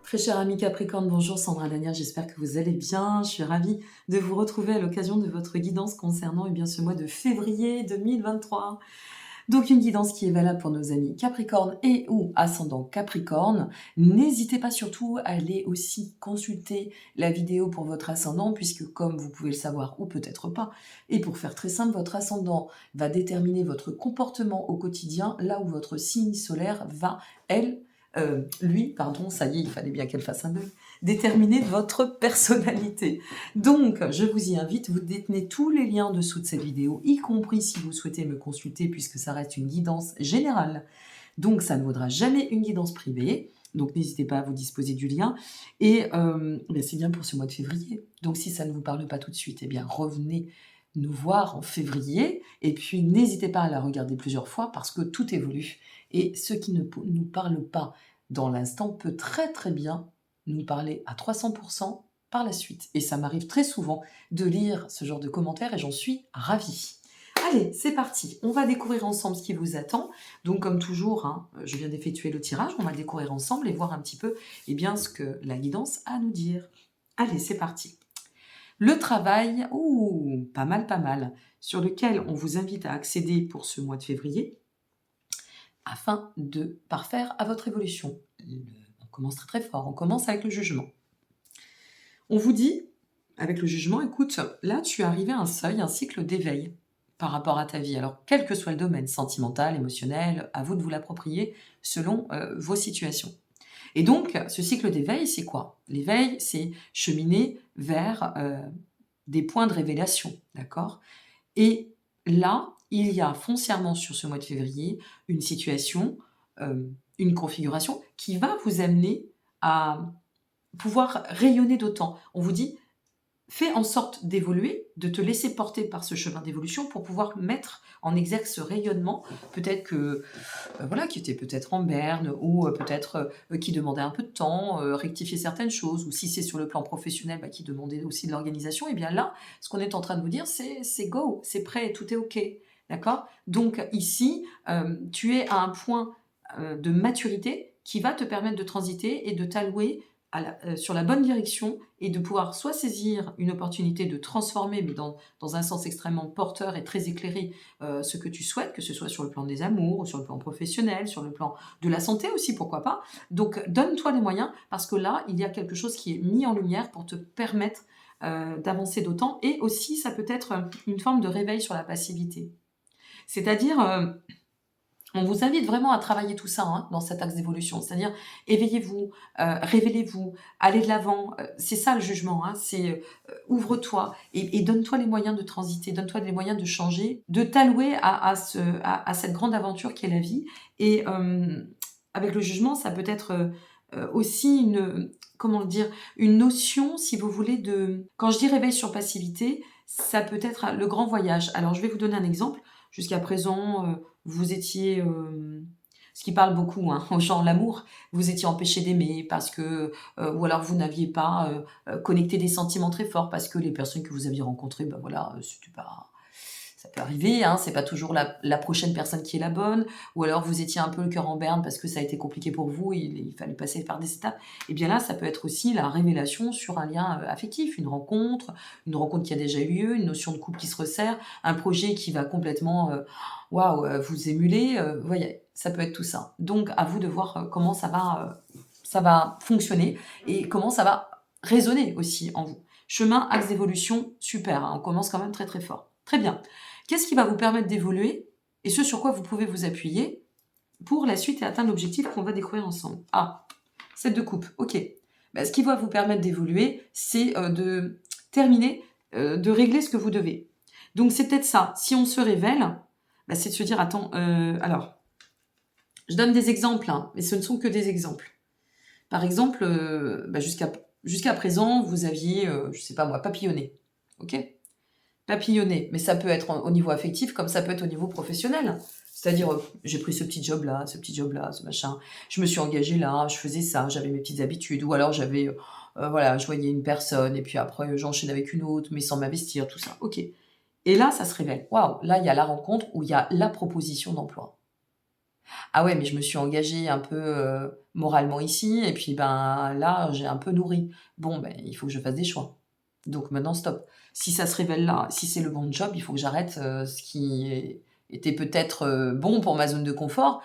Très cher ami Capricorne, bonjour Sandra Daniel, j'espère que vous allez bien. Je suis ravie de vous retrouver à l'occasion de votre guidance concernant ce mois de février 2023. Donc une guidance qui est valable pour nos amis Capricorne et ou ascendant Capricorne. N'hésitez pas surtout à aller aussi consulter la vidéo pour votre ascendant, puisque comme vous pouvez le savoir ou peut-être pas, et pour faire très simple, votre ascendant va déterminer votre comportement au quotidien, là où votre signe solaire va, lui, pardon, ça y est, il fallait bien qu'elle fasse un deuil, déterminer votre personnalité. Donc, je vous y invite, vous détenez tous les liens en dessous de cette vidéo, y compris si vous souhaitez me consulter, puisque ça reste une guidance générale. Donc, ça ne vaudra jamais une guidance privée. Donc, n'hésitez pas à vous disposer du lien. Et c'est bien pour ce mois de février. Donc, si ça ne vous parle pas tout de suite, eh bien, revenez nous voir en février. Et puis, n'hésitez pas à la regarder plusieurs fois parce que tout évolue. Et ce qui ne nous parle pas dans l'instant peut très très bien nous parler à 300% par la suite. Et ça m'arrive très souvent de lire ce genre de commentaires et j'en suis ravie. Allez, c'est parti. On va découvrir ensemble ce qui vous attend. Donc, comme toujours, je viens d'effectuer le tirage. On va découvrir ensemble et voir un petit peu ce que la guidance a à nous dire. Allez, c'est parti. Le travail, pas mal, sur lequel on vous invite à accéder pour ce mois de février, afin de parfaire à votre évolution. On commence très fort, on commence avec le jugement. On vous dit, avec le jugement, écoute, là tu es arrivé à un seuil, un cycle d'éveil par rapport à ta vie. Alors, quel que soit le domaine, sentimental, émotionnel, à vous de vous l'approprier selon vos situations. Et donc, ce cycle d'éveil, c'est quoi? L'éveil, c'est cheminer vers des points de révélation, d'accord? Et là, il y a foncièrement sur ce mois de février une situation, une configuration qui va vous amener à pouvoir rayonner d'autant. On vous dit, fais en sorte d'évoluer, de te laisser porter par ce chemin d'évolution pour pouvoir mettre en exergue ce rayonnement, peut-être que, qui était peut-être en berne, ou peut-être qui demandait un peu de temps, rectifier certaines choses, ou si c'est sur le plan professionnel, qui demandait aussi de l'organisation, et bien là, ce qu'on est en train de vous dire, c'est go, c'est prêt, tout est OK, d'accord? Donc ici, tu es à un point de maturité qui va te permettre de transiter et de t'allouer sur la bonne direction et de pouvoir soit saisir une opportunité de transformer, mais dans un sens extrêmement porteur et très éclairé, ce que tu souhaites, que ce soit sur le plan des amours, ou sur le plan professionnel, sur le plan de la santé aussi, pourquoi pas. Donc, donne-toi les moyens, parce que là, il y a quelque chose qui est mis en lumière pour te permettre d'avancer d'autant. Et aussi, ça peut être une forme de réveil sur la passivité. C'est-à-dire... on vous invite vraiment à travailler tout ça dans cet axe d'évolution, c'est-à-dire éveillez-vous, révélez-vous, allez de l'avant, c'est ça le jugement, c'est ouvre-toi et donne-toi les moyens de transiter, donne-toi les moyens de changer, de t'allouer à cette grande aventure qu'est la vie. Et avec le jugement, ça peut être aussi une notion, si vous voulez, quand je dis réveil sur passivité, ça peut être le grand voyage. Alors je vais vous donner un exemple. Jusqu'à présent, vous étiez, ce qui parle beaucoup aux gens, l'amour, vous étiez empêché d'aimer parce que, ou alors vous n'aviez pas connecté des sentiments très forts parce que les personnes que vous aviez rencontrées, c'était pas, ça peut arriver, c'est pas toujours la prochaine personne qui est la bonne, ou alors vous étiez un peu le cœur en berne parce que ça a été compliqué pour vous, il fallait passer par des étapes. Et bien là, ça peut être aussi la révélation sur un lien affectif, une rencontre qui a déjà eu lieu, une notion de couple qui se resserre, un projet qui va complètement vous émuler, vous voyez, ça peut être tout ça. Donc à vous de voir comment ça va fonctionner et comment ça va résonner aussi en vous. Chemin, axe d'évolution, super, on commence quand même très très fort. Très bien. Qu'est-ce qui va vous permettre d'évoluer et ce sur quoi vous pouvez vous appuyer pour la suite et atteindre l'objectif qu'on va découvrir ensemble? 7 de coupe, ok. Ce qui va vous permettre d'évoluer, c'est de terminer, de régler ce que vous devez. Donc c'est peut-être ça. Si on se révèle, c'est de se dire, attends, alors, je donne des exemples, mais ce ne sont que des exemples. Par exemple, jusqu'à présent, vous aviez, je sais pas moi, papillonné, ok? Papillonner, mais ça peut être au niveau affectif comme ça peut être au niveau professionnel. C'est-à-dire, j'ai pris ce petit job-là, ce machin, je me suis engagée là, je faisais ça, j'avais mes petites habitudes, ou alors j'avais, je voyais une personne, et puis après j'enchaîne avec une autre, mais sans m'investir, tout ça, ok. Et là, ça se révèle. Waouh, là, il y a la rencontre où il y a la proposition d'emploi. Ah ouais, mais je me suis engagée un peu, moralement ici et puis, ben, là, j'ai un peu nourri. Bon, ben, il faut que je fasse des choix. Donc maintenant stop. Si ça se révèle là, si c'est le bon job, il faut que j'arrête, ce qui était peut-être, bon pour ma zone de confort,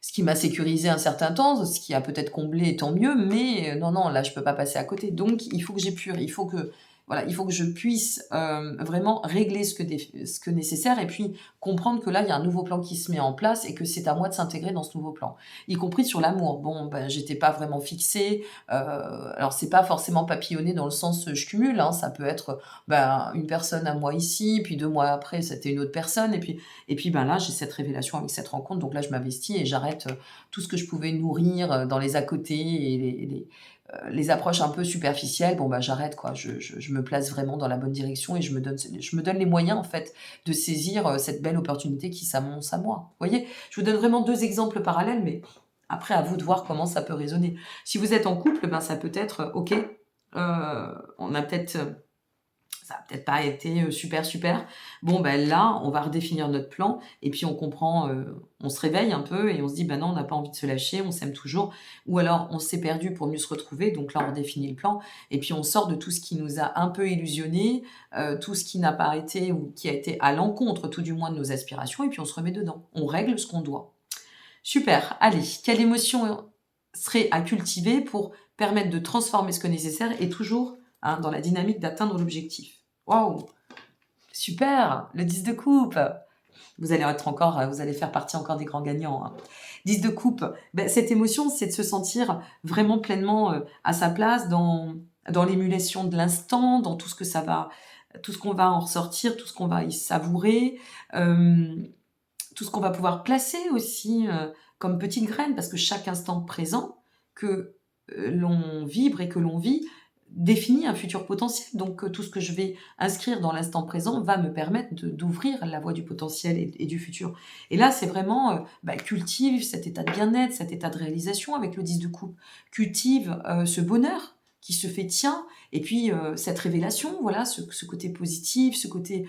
ce qui m'a sécurisé un certain temps, ce qui a peut-être comblé, tant mieux, mais non, non, là, je peux pas passer à côté. Donc il faut que j'épure, il faut que voilà, il faut que je puisse, vraiment régler ce que nécessaire et puis comprendre que là, il y a un nouveau plan qui se met en place et que c'est à moi de s'intégrer dans ce nouveau plan. Y compris sur l'amour. Bon, ben, j'étais pas vraiment fixée, alors c'est pas forcément papillonné dans le sens, je cumule, hein, ça peut être, ben, une personne à moi ici, puis 2 mois après, c'était une autre personne et puis, ben, là, j'ai cette révélation avec cette rencontre, donc là, je m'investis et j'arrête, tout ce que je pouvais nourrir, dans les à côté et les approches un peu superficielles. Bon, bah, j'arrête quoi. Je me place vraiment dans la bonne direction et je me donne les moyens, en fait, de saisir, cette belle opportunité qui s'annonce à moi. Vous voyez? Je vous donne vraiment 2 exemples parallèles, mais après à vous de voir comment ça peut résonner. Si vous êtes en couple, ben, ça peut être, OK, on a peut-être, ça a peut-être pas été, super, super. Bon, ben, là, on va redéfinir notre plan et puis on comprend, on se réveille un peu et on se dit: «Ben non, on n'a pas envie de se lâcher, on s'aime toujours» ou alors on s'est perdu pour mieux se retrouver, donc là, on redéfinit le plan et puis on sort de tout ce qui nous a un peu illusionnés, tout ce qui n'a pas été ou qui a été à l'encontre, tout du moins, de nos aspirations et puis on se remet dedans. On règle ce qu'on doit. Super, allez, quelle émotion serait à cultiver pour permettre de transformer ce que nécessaire et toujours, hein, dans la dynamique d'atteindre l'objectif? Waouh! Super! Le 10 de coupe! Vous allez être encore, vous allez faire partie encore des grands gagnants, hein. 10 de coupe, beh, cette émotion, c'est de se sentir vraiment pleinement, à sa place dans l'émulation de l'instant, dans tout ce qu'on va en ressortir, tout ce qu'on va y savourer, hem, tout ce qu'on va pouvoir placer aussi, comme petites graines parce que chaque instant présent que, l'on vibre et que l'on vit définit un futur potentiel. Donc, tout ce que je vais inscrire dans l'instant présent va me permettre d'ouvrir la voie du potentiel et du futur. Et là, c'est vraiment, bah, cultive cet état de bien-être, cet état de réalisation avec le 10 de coupe. Cultive, ce bonheur qui se fait tien et puis, cette révélation, voilà, ce côté positif, ce côté,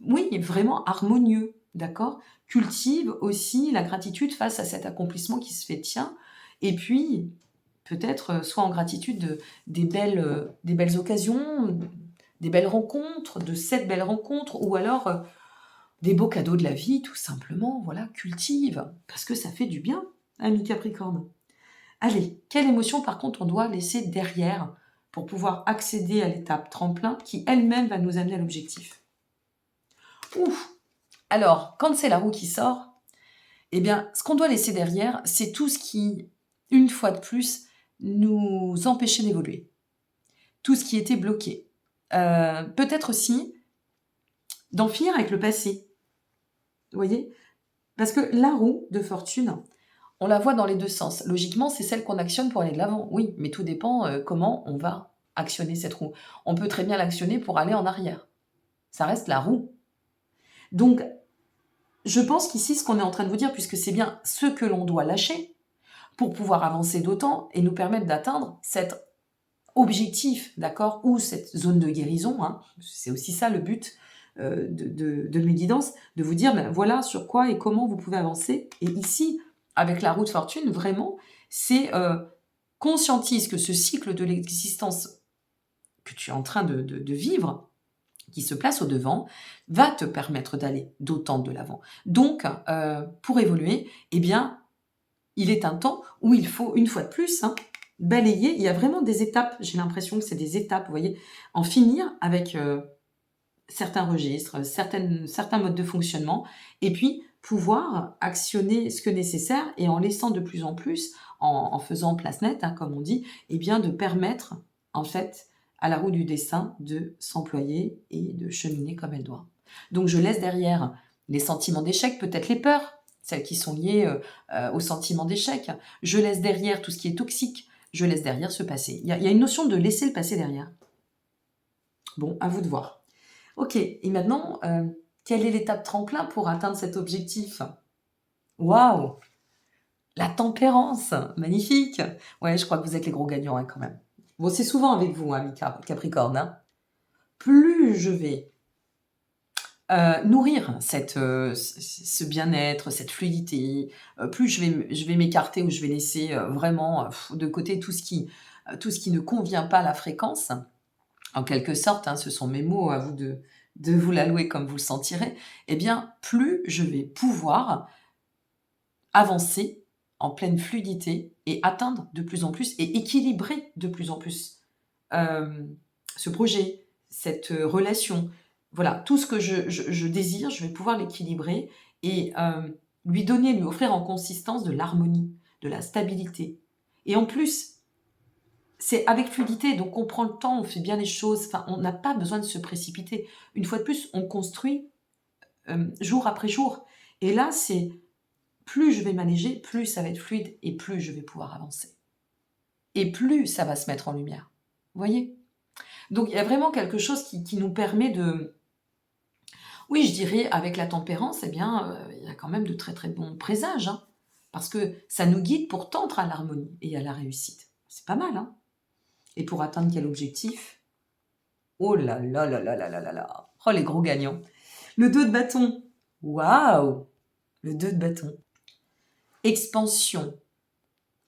oui, vraiment harmonieux, d'accord? Cultive aussi la gratitude face à cet accomplissement qui se fait tien et puis peut-être, soit en gratitude des belles occasions, des belles rencontres, de cette belle rencontre ou alors, des beaux cadeaux de la vie tout simplement, voilà, cultive parce que ça fait du bien, ami Capricorne. Allez, quelle émotion par contre on doit laisser derrière pour pouvoir accéder à l'étape tremplin qui elle-même va nous amener à l'objectif? Ouf! Alors, quand c'est la roue qui sort, eh bien, ce qu'on doit laisser derrière, c'est tout ce qui, une fois de plus, nous empêchait d'évoluer. Tout ce qui était bloqué. Peut-être aussi d'en finir avec le passé. Vous voyez? Parce que la roue de fortune, on la voit dans les deux sens. Logiquement, c'est celle qu'on actionne pour aller de l'avant. Oui, mais tout dépend comment on va actionner cette roue. On peut très bien l'actionner pour aller en arrière. Ça reste la roue. Donc, je pense qu'ici, ce qu'on est en train de vous dire, puisque c'est bien ce que l'on doit lâcher pour pouvoir avancer d'autant et nous permettre d'atteindre cet objectif, d'accord, ou cette zone de guérison, hein, c'est aussi ça le but de mes guidances, de vous dire, ben, voilà sur quoi et comment vous pouvez avancer. Et ici, avec la roue de fortune, vraiment, c'est conscientise que ce cycle de l'existence que tu es en train de vivre, qui se place au devant, va te permettre d'aller d'autant de l'avant. Donc, pour évoluer, eh bien, il est un temps où il faut, une fois de plus, hein, balayer. Il y a vraiment des étapes, j'ai l'impression que c'est des étapes, vous voyez, en finir avec certains registres, certains modes de fonctionnement, et puis pouvoir actionner ce que nécessaire et en laissant de plus en plus, en faisant place nette, hein, comme on dit, eh bien de permettre en fait à la roue du destin de s'employer et de cheminer comme elle doit. Donc je laisse derrière les sentiments d'échec, peut-être les peurs, celles qui sont liées au sentiment d'échec. Je laisse derrière tout ce qui est toxique. Je laisse derrière ce passé. Il y a une notion de laisser le passé derrière. Bon, à vous de voir. Ok, et maintenant, quelle est l'étape tremplin pour atteindre cet objectif? Waouh! La tempérance, magnifique! Ouais, je crois que vous êtes les gros gagnants hein, quand même. Bon, c'est souvent avec vous, hein, Capricorne. Hein. Plus je vais nourrir ce bien-être, cette fluidité, plus je vais m'écarter ou je vais laisser, vraiment, de côté tout ce qui ne convient pas à la fréquence, en quelque sorte, hein, ce sont mes mots, à vous de vous l'allouer comme vous le sentirez, eh bien, plus je vais pouvoir avancer en pleine fluidité et atteindre de plus en plus et équilibrer de plus en plus, ce projet, cette, relation. Voilà, tout ce que je désire, je vais pouvoir l'équilibrer et lui offrir en consistance de l'harmonie, de la stabilité et en plus, c'est avec fluidité, donc on prend le temps, on fait bien les choses, enfin, on n'a pas besoin de se précipiter. Une fois de plus, on construit, jour après jour et là, c'est plus je vais m'alléger, plus ça va être fluide et plus je vais pouvoir avancer. Et plus ça va se mettre en lumière. Vous voyez? Donc il y a vraiment quelque chose qui nous permet de... Oui, je dirais, avec la tempérance, eh bien, il y a quand même de très très bons présages, hein, parce que ça nous guide pour tendre à l'harmonie et à la réussite. C'est pas mal, hein? Et pour atteindre quel objectif? Oh là là là là là là là là! Oh les gros gagnants! Le 2 de bâton. Waouh! Le 2 de bâton. Expansion,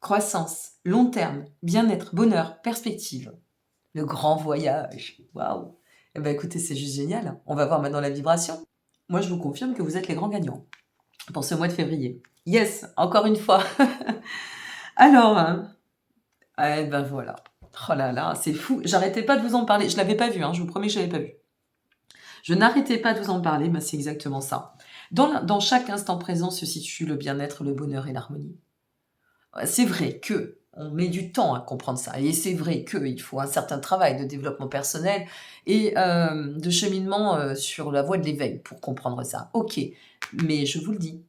croissance, long terme, bien-être, bonheur, perspective. Le grand voyage. Waouh! Eh ben écoutez, c'est juste génial. On va voir maintenant la vibration. Moi, je vous confirme que vous êtes les grands gagnants pour ce mois de février. Yes, encore une fois. Alors, hein, eh ben voilà. Oh là là, c'est fou. J'arrêtais pas de vous en parler. Je l'avais pas vu, hein, je vous promets que je l'avais pas vu. Je n'arrêtais pas de vous en parler, mais c'est exactement ça. Dans chaque instant présent se situe le bien-être, le bonheur et l'harmonie. C'est vrai que on met du temps à comprendre ça et c'est vrai qu'il faut un certain travail de développement personnel et de cheminement, sur la voie de l'éveil pour comprendre ça. OK, mais je vous le dis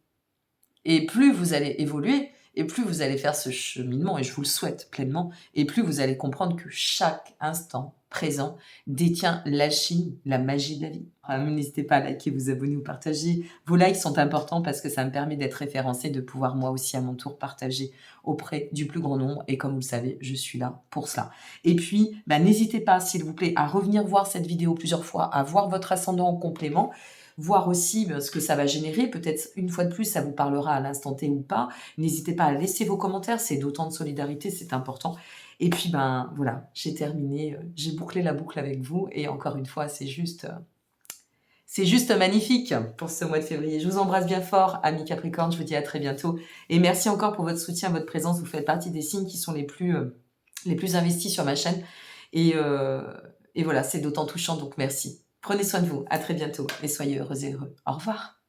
et plus vous allez évoluer et plus vous allez faire ce cheminement et je vous le souhaite pleinement et plus vous allez comprendre que chaque instant présent détient l'alchimie, la magie de la vie. N'hésitez pas à liker, vous abonner ou partager. Vos likes sont importants parce que ça me permet d'être référencé, de pouvoir moi aussi à mon tour partager auprès du plus grand nombre et comme vous le savez, je suis là pour cela. Et puis, n'hésitez pas s'il vous plaît à revenir voir cette vidéo plusieurs fois, à voir votre ascendant en complément, voir aussi ce que ça va générer. Peut-être une fois de plus, ça vous parlera à l'instant T ou pas. N'hésitez pas à laisser vos commentaires, c'est d'autant de solidarité, c'est important. Et puis, voilà, j'ai terminé, j'ai bouclé la boucle avec vous. Et encore une fois, c'est juste magnifique pour ce mois de février. Je vous embrasse bien fort, amis Capricorne. Je vous dis à très bientôt. Et merci encore pour votre soutien, votre présence. Vous faites partie des signes qui sont les plus investis sur ma chaîne. Et voilà, c'est d'autant touchant, donc merci. Prenez soin de vous. À très bientôt et soyez heureux et heureux. Au revoir.